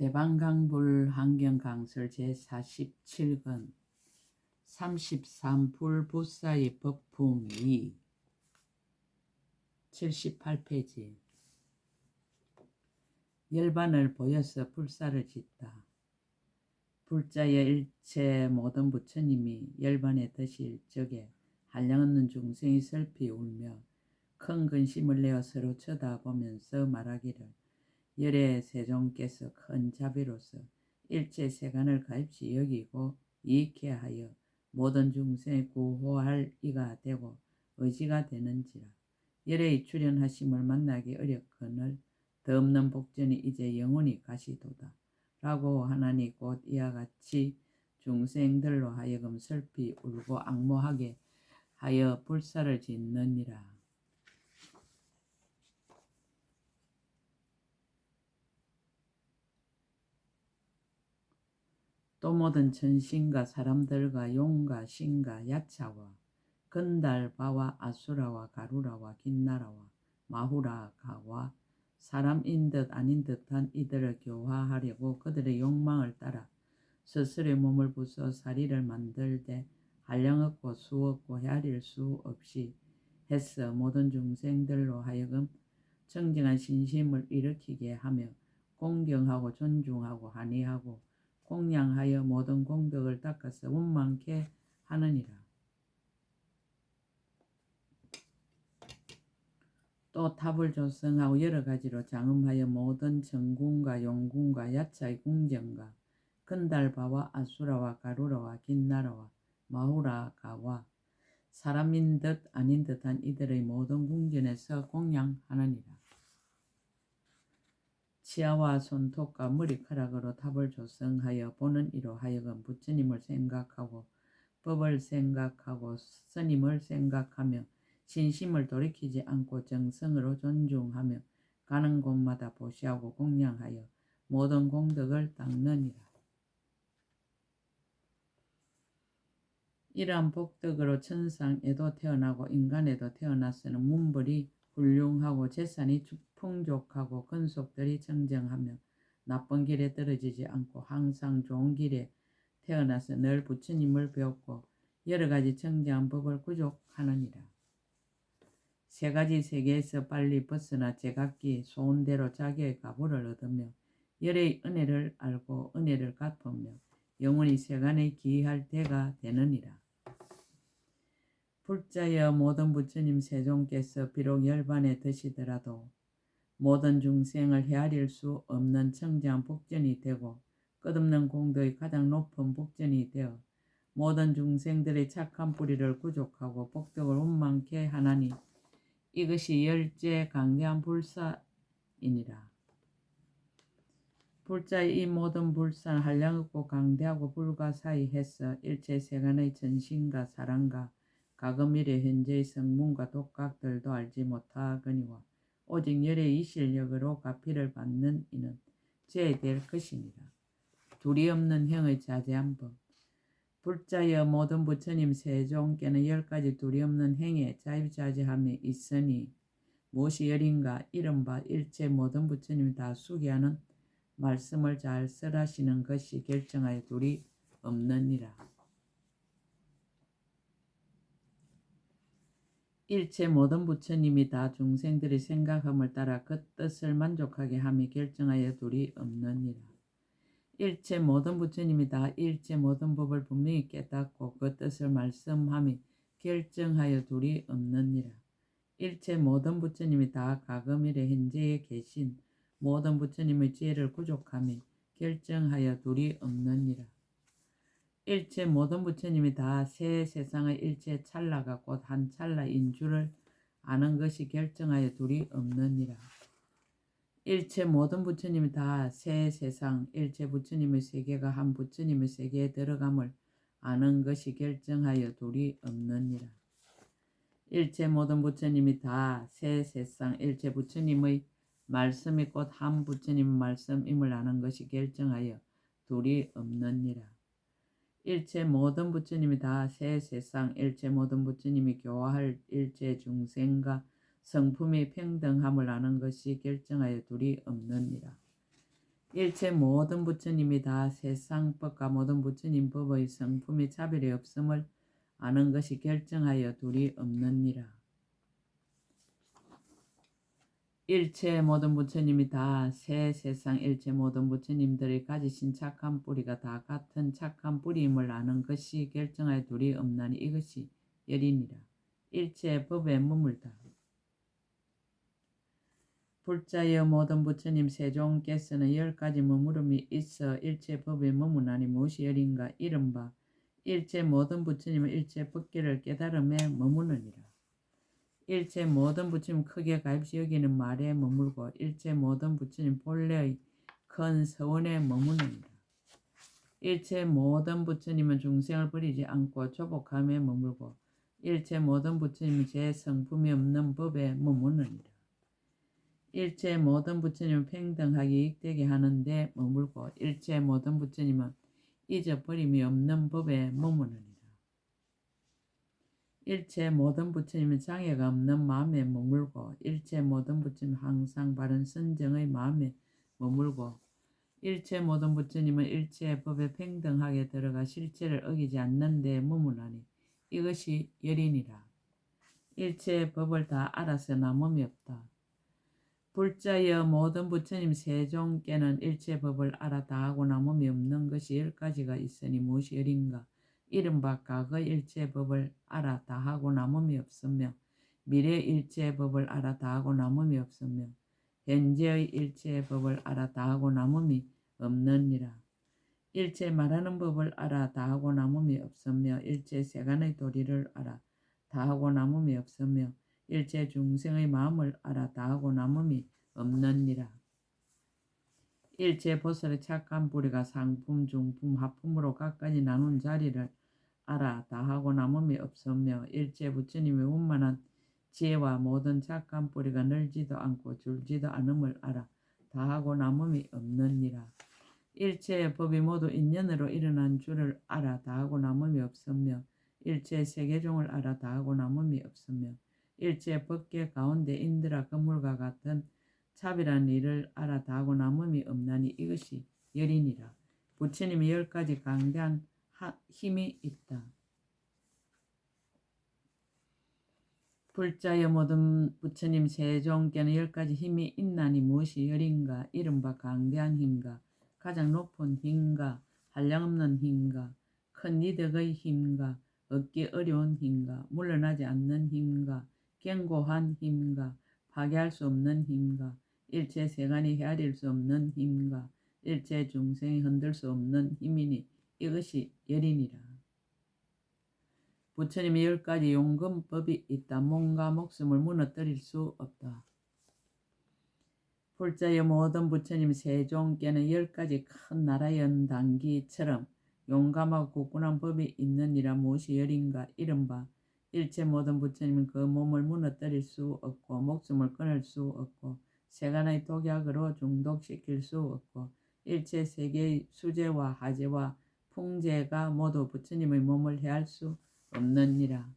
대방강불 환경강설 제47권 33 불부사의 법품 2 78페이지. 열반을 보여서 불사를 짓다. 불자의 일체 모든 부처님이 열반에 드실 적에 한량없는 중생이 슬피 울며 큰 근심을 내어 서로 쳐다보면서 말하기를, 열의 세종께서 큰 자비로서 일체 세간을 가입시 여기고 이익해 하여 모든 중생을 구호할 이가 되고 의지가 되는지라. 열의 출현하심을 만나기 어렵거늘 더 없는 복전이 이제 영원히 가시도다 라고 하나니 곧 이와 같이 중생들로 하여금 슬피 울고 악모하게 하여 불사를 짓느니라. 또 모든 천신과 사람들과 용과 신과 야차와 건달바와 아수라와 가루라와 긴나라와 마후라가와 사람인 듯 아닌 듯한 이들을 교화하려고 그들의 욕망을 따라 스스로의 몸을 부숴 사리를 만들되 한량없고 수없고 헤아릴 수 없이 해서 모든 중생들로 하여금 청정한 신심을 일으키게 하며 공경하고 존중하고 한의하고 공양하여 모든 공덕을 닦아서 원만케 하느니라. 또 탑을 조성하고 여러 가지로 장음하여 모든 정궁과 용궁과 야차의 궁정과 건달바와 아수라와 가루라와 긴나라와 마후라가와 사람인 듯 아닌 듯한 이들의 모든 궁전에서 공양하느니라. 치아와 손톱과 머리카락으로 탑을 조성하여 보는 이로 하여금 부처님을 생각하고 법을 생각하고 스님을 생각하며 신심을 돌이키지 않고 정성으로 존중하며 가는 곳마다 보시하고 공양하여 모든 공덕을 닦느니라. 이러한 복덕으로 천상에도 태어나고 인간에도 태어나서는 문벌이 훌륭하고 재산이 풍족하고 근속들이 청정하며 나쁜 길에 떨어지지 않고 항상 좋은 길에 태어나서 늘 부처님을 배웠고 여러 가지 청정한 법을 구족하느니라. 세 가지 세계에서 빨리 벗어나 제각기 소원대로 자기의 가부를 얻으며 열의 은혜를 알고 은혜를 갚으며 영원히 세간에 기이할 때가 되느니라. 불자여 모든 부처님 세종께서 비록 열반에 드시더라도 모든 중생을 헤아릴 수 없는 청정한 복전이 되고 끝없는 공덕의 가장 높은 복전이 되어 모든 중생들의 착한 뿌리를 구족하고 복덕을 원만케 하나니 이것이 열제 강대한 불사이니라. 불자의 이 모든 불사는 한량없고 강대하고 불가사의해서 일체 세간의 전신과 사랑과 가금일의 현재의 성문과 독각들도 알지 못하거니와 오직 열의 이 실력으로 가피를 받는 이는 제될 것이니라. 둘이 없는 형의 자제한 법. 불자여 모든 부처님 세종께는 10가지 둘이 없는 행에 자유자재함이 있으니 무엇이 열인가 이른바 일체 모든 부처님이 다 수기하는 말씀을 잘 설하시는 것이 결정하여 둘이 없느니라. 일체 모든 부처님이 다 중생들의 생각함을 따라 그 뜻을 만족하게 함이 결정하여 둘이 없느니라. 일체 모든 부처님이 다 일체 모든 법을 분명히 깨닫고 그 뜻을 말씀함이 결정하여 둘이 없느니라. 일체 모든 부처님이 다 가금일의 현재에 계신 모든 부처님의 지혜를 구족함이 결정하여 둘이 없느니라. 일체 모든 부처님이 다 새 세상의 일체 찰나가 곧 한 찰나인 줄을 아는 것이 결정하여 둘이 없느니라. 일체 모든 부처님이 다 새 세상 일체 부처님의 세계가 한 부처님의 세계에 들어감을 아는 것이 결정하여 둘이 없느니라. 일체 모든 부처님이 다 새 세상 일체 부처님의 말씀이 곧 한 부처님의 말씀임을 아는 것이 결정하여 둘이 없느니라. 일체 모든 부처님이 다 새 세상 일체 모든 부처님이 교화할 일체 중생과 성품이 평등함을 아는 것이 결정하여 둘이 없느니라. 일체 모든 부처님이 다 세상 법과 모든 부처님 법의 성품이 차별이 없음을 아는 것이 결정하여 둘이 없느니라. 일체 모든 부처님이 다 새 세상 일체 모든 부처님들이 가지신 착한 뿌리가 다 같은 착한 뿌리임을 아는 것이 결정하여 둘이 없나니 이것이 열이니라. 일체 법에 머물다. 불자여 모든 부처님 세종께서는 10가지 머무름이 있어 일체 법에 머무나니 무엇이 열인가? 이른바 일체 모든 부처님은 일체 법계를 깨달음에 머무느니라. 일체 모든 부처님 크게 가입시 여기는 말에 머물고 일체 모든 부처님 본래의 큰 서원에 머무느니라. 일체 모든 부처님은 중생을 버리지 않고 조복함에 머물고 일체 모든 부처님은 제 성품이 없는 법에 머무느니라. 일체 모든 부처님은 평등하게 이익되게 하는데 머물고 일체 모든 부처님은 잊어버림이 없는 법에 머무느니라. 일체 모든 부처님은 장애가 없는 마음에 머물고 일체 모든 부처님은 항상 바른 선정의 마음에 머물고 일체 모든 부처님은 일체 법에 평등하게 들어가 실체를 어기지 않는 데 머무나니 이것이 열이니라. 일체 법을 다 알아서 남음이 없다. 불자여 모든 부처님 세종께는 일체 법을 알아 다하고 남음이 없는 것이 10가지가 있으니 무엇이 열인가? 이른바 과거 일체 법을 알아 다하고 남음이 없으며 미래 일체 법을 알아 다하고 남음이 없으며 현재의 일체 법을 알아 다하고 남음이 없느니라. 일체 말하는 법을 알아 다하고 남음이 없으며 일체 세간의 도리를 알아 다하고 남음이 없으며 일체 중생의 마음을 알아 다하고 남음이 없느니라. 일체 보살의 착한 뿌리가 상품, 중품, 하품으로 각가지 나눈 자리를 알아 다하고 남음이 없으며 일체 부처님의 원만한 지혜와 모든 착한 뿌리가 늘지도 않고 줄지도 않음을 알아 다하고 남음이 없느니라. 일체의 법이 모두 인연으로 일어난 줄을 알아 다하고 남음이 없으며 일체 세계종을 알아 다하고 남음이 없으며 일체 법계 가운데 인드라 건물과 같은 차별한 일을 알아 다하고 남음이 없나니 이것이 열이니라. 부처님이 10가지 강대한 힘이 있다. 불자여 모든 부처님 세종께는 10가지 힘이 있나니 무엇이 열인가? 이른바 강대한 힘과 가장 높은 힘과 한량없는 힘과 큰 이득의 힘과 얻기 어려운 힘과 물러나지 않는 힘과 견고한 힘과 파괴할 수 없는 힘과 일체 세간이 헤아릴 수 없는 힘과 일체 중생이 흔들 수 없는 힘이니 이것이 열이니라. 부처님의 10가지 용금법이 있다. 몸과 목숨을 무너뜨릴 수 없다. 불자여 모든 부처님 세종께는 10가지 큰 나라 연단기처럼 용감하고 굳건한 법이 있느니라. 무엇이 열인가? 이른바 일체 모든 부처님은 그 몸을 무너뜨릴 수 없고 목숨을 끊을 수 없고 세간의 독약으로 중독시킬 수 없고 일체 세계의 수재와 하재와 풍재가 모두 부처님의 몸을 해할 수 없느니라.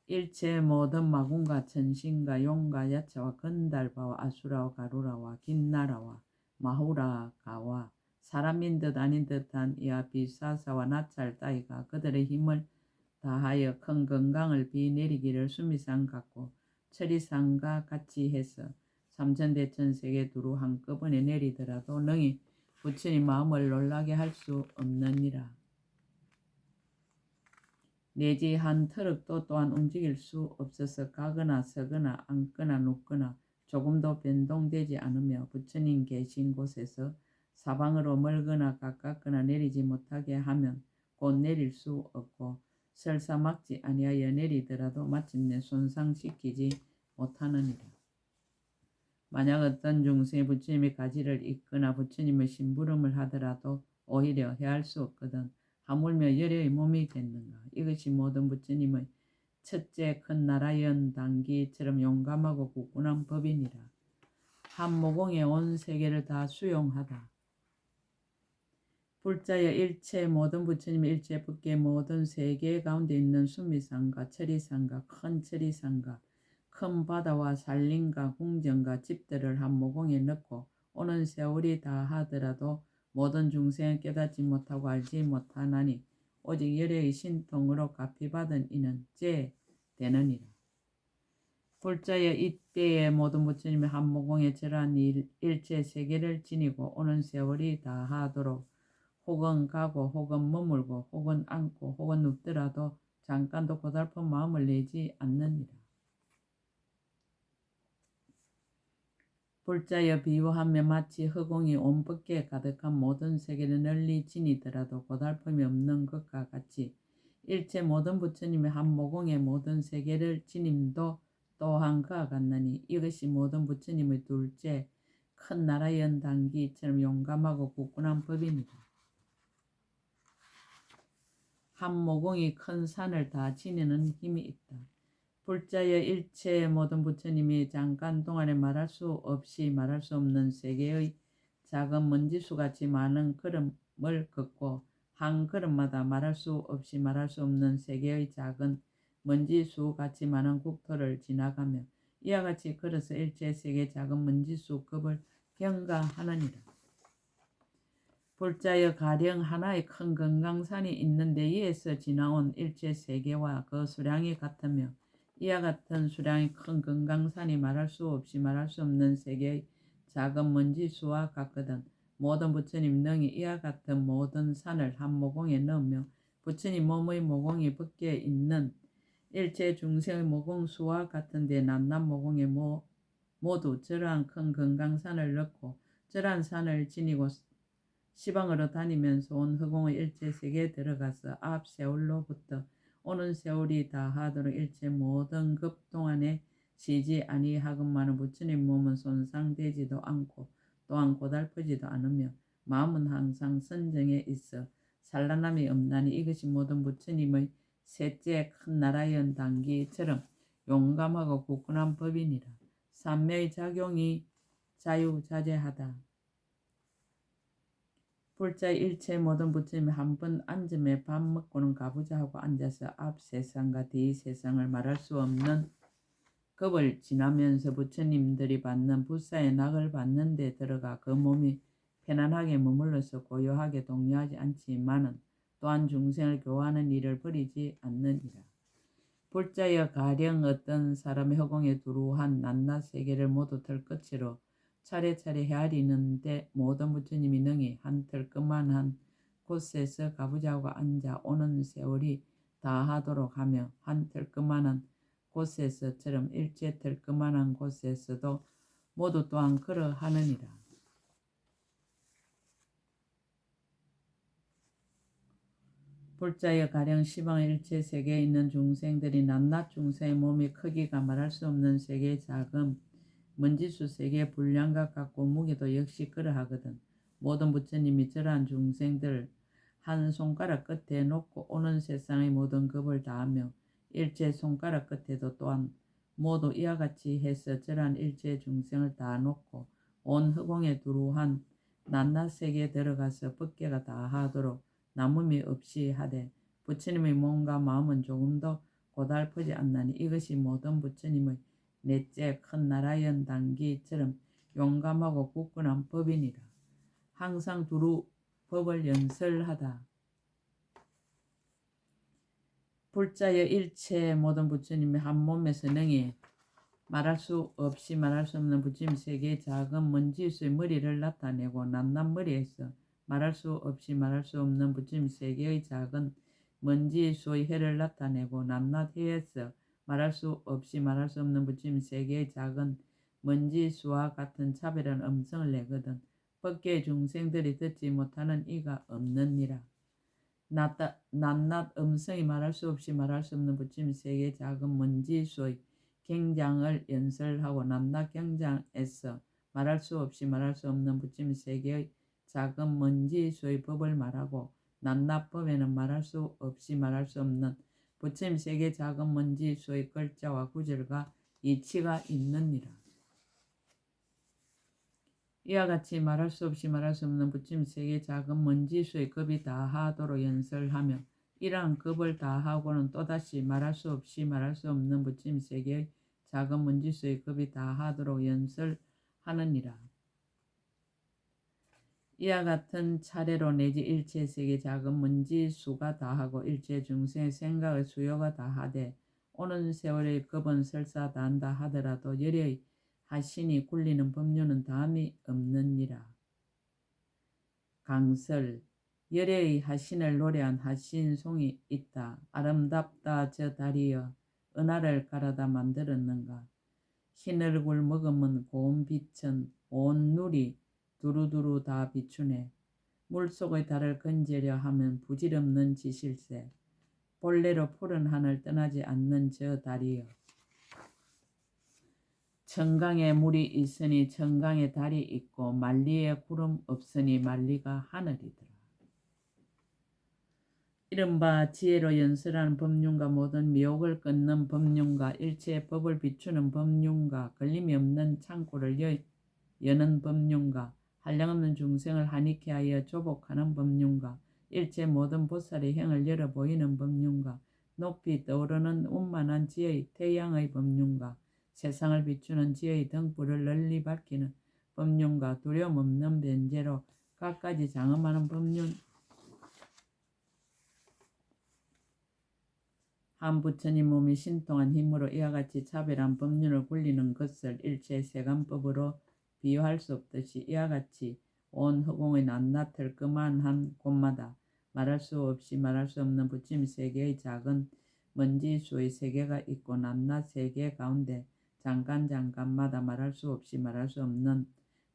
일체 모든 마군과 천신과 용과 야차와 건달바와 아수라와 가루라와 긴나라와 마후라가와 사람인 듯 아닌 듯한 이와 비사사와 나찰 따위가 그들의 힘을 다하여 큰 건강을 비내리기를 수미상 같고 철이상과 같이 해서 삼천대천세계 두루 한꺼번에 내리더라도 능히 부처님 마음을 놀라게 할 수 없느니라. 내지 한 트럭도 또한 움직일 수 없어서 가거나 서거나 앉거나 눕거나 조금도 변동되지 않으며 부처님 계신 곳에서 사방으로 멀거나 가깝거나 내리지 못하게 하면 곧 내릴 수 없고 설사 막지 아니하여 내리더라도 마침내 손상시키지 못하느니라. 만약 어떤 중생이 부처님의 가지를 잇거나 부처님의 심부름을 하더라도 오히려 해할 수 없거든 하물며 열의 몸이겠는가. 이것이 모든 부처님의 첫째 큰 나라 연단기처럼 용감하고 굳건한 법이니라. 한 모공에 온 세계를 다 수용하다. 불자여 일체 모든 부처님의 일체 법계 모든 세계 가운데 있는 수미산과 철이산과 큰 철이산과 큰 바다와 산림과 궁전과 집들을 한 모공에 넣고 오는 세월이 다하더라도 모든 중생은 깨닫지 못하고 알지 못하나니 오직 열애의 신통으로 갚이받은 이는 죄되느니라. 불자여 이때에 모든 부처님이 한 모공에 절한 일체 세계를 지니고 오는 세월이 다하도록 혹은 가고 혹은 머물고 혹은 앉고 혹은 눕더라도 잠깐도 고달픈 마음을 내지 않느니라. 불자여 비유하며 마치 허공이 온 밖에 가득한 모든 세계를 널리 지니더라도 고달픔이 없는 것과 같이 일체 모든 부처님의 한 모공의 모든 세계를 지님도 또한 그와 같나니 이것이 모든 부처님의 둘째 큰 나라의 연단기처럼 용감하고 굳건한 법이니라. 한 모공이 큰 산을 다 지니는 힘이 있다. 불자여 일체의 모든 부처님이 잠깐 동안에 말할 수 없이 말할 수 없는 세계의 작은 먼지수같이 많은 걸음을 걷고 한 걸음마다 말할 수 없이 말할 수 없는 세계의 작은 먼지수같이 많은 국토를 지나가며 이와 같이 걸어서 일체 세계 작은 먼지수 급을 경가하느니라. 불자여 가령 하나의 큰 금강산이 있는데 이에서 지나온 일체 세계와 그 수량이 같으며 이와 같은 수량의 큰 금강산이 말할 수 없이 말할 수 없는 세계의 작은 먼지수와 같거든 모든 부처님 능히 이와 같은 모든 산을 한 모공에 넣으며 부처님 몸의 모공이 밖에 있는 일체 중생의 모공수와 같은데 낱낱 모공에 모두 저러한 큰 금강산을 넣고 저러한 산을 지니고 시방으로 다니면서 온 허공의 일체 세계에 들어가서 앞 세월로부터 오는 세월이 다하도록 일체 모든 급 동안에 쉬지 아니하건만은 부처님 몸은 손상되지도 않고 또한 고달프지도 않으며 마음은 항상 선정에 있어 산란함이 없나니 이것이 모든 부처님의 셋째 큰 나라의 연단기처럼 용감하고 굳건한 법이니라. 삼매의 작용이 자유자재하다. 불자 일체 모든 부처님이 한 번 앉음에 밥 먹고는 가보자 하고 앉아서 앞 세상과 뒤 세상을 말할 수 없는 급을 지나면서 부처님들이 받는 불사의 낙을 받는 데 들어가 그 몸이 편안하게 머물러서 고요하게 동요하지 않지만은 또한 중생을 교화하는 일을 버리지 않느니라. 불자여 가령 어떤 사람의 허공에 두루한 낱낱 세계를 모두 털끝으로 차례차례 헤아리는데 모든 부처님이 능히 한 털끝만한 곳에서 가부좌하고 앉아 오는 세월이 다하도록 하며 한 털끝만한 곳에서처럼 일체 털끝만한 곳에서도 모두 또한 그러하느니라. 불자여 가령 시방 일체 세계에 있는 중생들이 낱낱 중생의 몸의 크기가 말할 수 없는 세계의 작은 먼지수 세계의 분량과 같고 무게도 역시 그러하거든 모든 부처님이 저러한 중생들 한 손가락 끝에 놓고 오는 세상의 모든 급을 다하며 일체 손가락 끝에도 또한 모두 이와 같이 해서 저러한 일체 중생을 다 놓고 온 허공에 두루한 낱낱 세계에 들어가서 법계가 다하도록 남음이 없이 하되 부처님의 몸과 마음은 조금도 고달프지 않나니 이것이 모든 부처님의 넷째 큰 나라 연단기처럼 용감하고 굳건한 법이니라. 항상 두루 법을 연설하다. 불자여 일체 모든 부처님이 한 몸에서 능히 말할 수 없이 말할 수 없는 부처님 세계의 작은 먼지수의 머리를 나타내고 낱낱 머리에서 말할 수 없이 말할 수 없는 부처님 세계의 작은 먼지수의 혀를 나타내고 낱낱 혀에서 말할 수 없이 말할 수 없는 부처님 세계의 작은 먼지수와 같은 차별한 음성을 내거든 밖의 중생들이 듣지 못하는 이가 없느니라. 낱낱 음성이 말할 수 없이 말할 수 없는 부처님 세계의 작은 먼지수의 경장을 연설하고 낱낱 경장에서 말할 수 없이 말할 수 없는 부처님 세계의 작은 먼지수의 법을 말하고 낱낱 법에는 말할 수 없이 말할 수 없는 부처님 세계 작은 먼지수의 글자와 구절과 이치가 있느니라. 이와 같이 말할 수 없이 말할 수 없는 부처님 세계 작은 먼지수의 급이 다하도록 연설하며 이러한 급을 다하고는 또다시 말할 수 없이 말할 수 없는 부처님 세계의 작은 먼지수의 급이 다하도록 연설하느니라. 이와 같은 차례로 내지 일체 세계 작은 먼지 수가 다하고 일체 중생의 생각의 수요가 다하되 오는 세월의 급은 설사 다한다 하더라도 열의 하신이 굴리는 법륜은 다함이 없느니라. 강설 열의 하신을 노래한 하신송이 있다. 아름답다 저 다리여 은하를 갈아다 만들었는가. 흰 얼굴 머금은 고운 빛은 온 누리 두루두루 다 비추네. 물속의 달을 건지려 하면 부질없는 짓일세. 본래로 푸른 하늘 떠나지 않는 저 달이여. 청강에 물이 있으니 청강에 달이 있고 만리에 구름 없으니 만리가 하늘이더라. 이른바 지혜로 연설하는 법륜과 모든 미혹을 끊는 법륜과 일체의 법을 비추는 법륜과 걸림이 없는 창고를 여는 법륜과 한량없는 중생을 한익케 하여 조복하는 법륜과 일체 모든 보살의 행을 열어 보이는 법륜과 높이 떠오르는 운만한 지혜의 태양의 법륜과 세상을 비추는 지혜의 등불을 널리 밝히는 법륜과 두려움 없는 변제로 갖가지 장엄하는 법륜. 한 부처님 몸이 신통한 힘으로 이와 같이 차별한 법륜을 굴리는 것을 일체 세간법으로 비유할 수 없듯이 이와 같이 온 허공의 낱낱을 그만한 곳마다 말할 수 없이 말할 수 없는 부처님 세계의 작은 먼지수의 세계가 있고 낱낱 세계 가운데 잠깐마다 말할 수 없이 말할 수 없는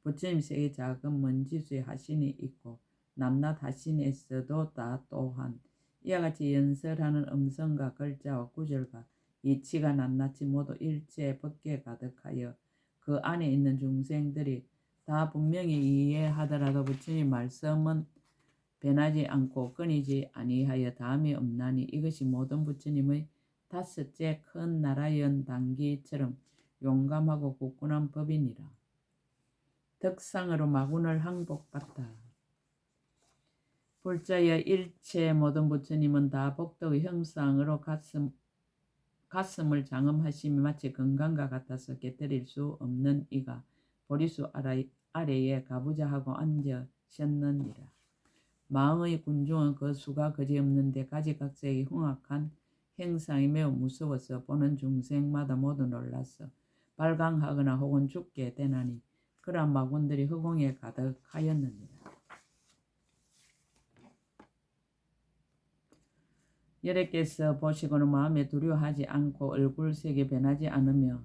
부처님 세계의 작은 먼지수의 하신이 있고 낱낱 하신에서도 다 또한 이와 같이 연설하는 음성과 글자와 구절과 이치가 낱낱이 모두 일체 법계에 가득하여 그 안에 있는 중생들이 다 분명히 이해하더라도 부처님 말씀은 변하지 않고 끊이지 아니하여 다함이 없나니 이것이 모든 부처님의 다섯째 큰 나라연 단기처럼 용감하고 굳건한 법이니라. 덕상으로 마군을 항복받다. 불자여 일체 모든 부처님은 다 복덕의 형상으로 가슴을 장엄하심이 마치 건강과 같아서 깨뜨릴 수 없는 이가 보리수 아래에 가부좌하고 앉으셨느니라. 마음의 군중은 그 수가 그지없는데 가지각색의 흉악한 행상이 매우 무서워서 보는 중생마다 모두 놀라서 발광하거나 혹은 죽게 되나니 그러한 마군들이 허공에 가득하였느니라. 여래께서 보시고는 마음에 두려워하지 않고 얼굴색이 변하지 않으며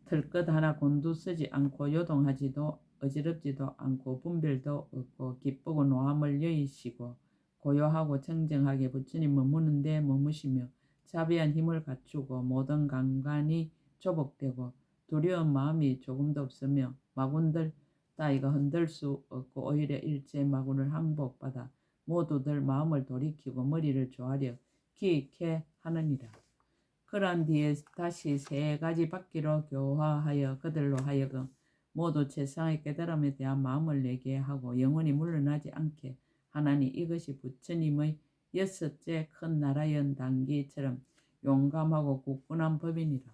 털끝 하나 곤두서지 않고 요동하지도 어지럽지도 않고 분별도 없고 기쁘고 노함을 여의시고 고요하고 청정하게 부처님 머무는 데 머무시며 자비한 힘을 갖추고 모든 감관이 조복되고 두려운 마음이 조금도 없으며 마군들 따위가 흔들 수 없고 오히려 일체 마군을 항복받아 모두들 마음을 돌이키고 머리를 조아려 기익해 하느니라. 그러한 뒤에 다시 세 가지 바퀴로 교화하여 그들로 하여금 모두 최상의 깨달음에 대한 마음을 내게 하고 영원히 물러나지 않게 하나니 이것이 부처님의 여섯째 큰 나라연 단기처럼 용감하고 굳건한 법이니라.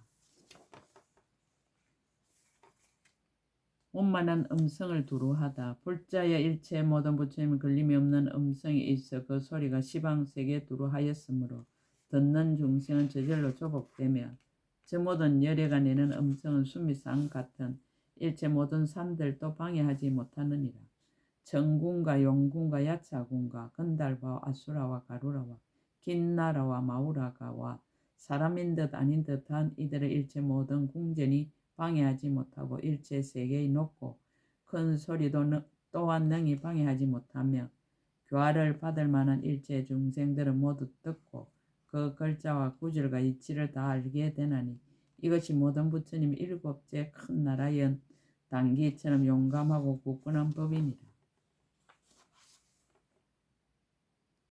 원만한 음성을 두루하다. 불자의 일체 모든 부처님은 걸림이 없는 음성이 있어 그 소리가 시방세계에 두루하였으므로 듣는 중생은 저절로 조복되며 저 모든 열애가 내는 음성은 수미산 같은 일체 모든 산들도 방해하지 못하느니라. 정군과 용군과 야차군과 건달바와 아수라와 가루라와 긴나라와 마우라가와 사람인 듯 아닌 듯한 이들의 일체 모든 궁전이 방해하지 못하고 일체 세계의 높고 큰 소리도 또한 능히 방해하지 못하며 교화를 받을 만한 일체 중생들은 모두 듣고 그 글자와 구절과 이치를 다 알게 되나니 이것이 모든 부처님 일곱째 큰 나라연 단기처럼 용감하고 굳건한 법이니라.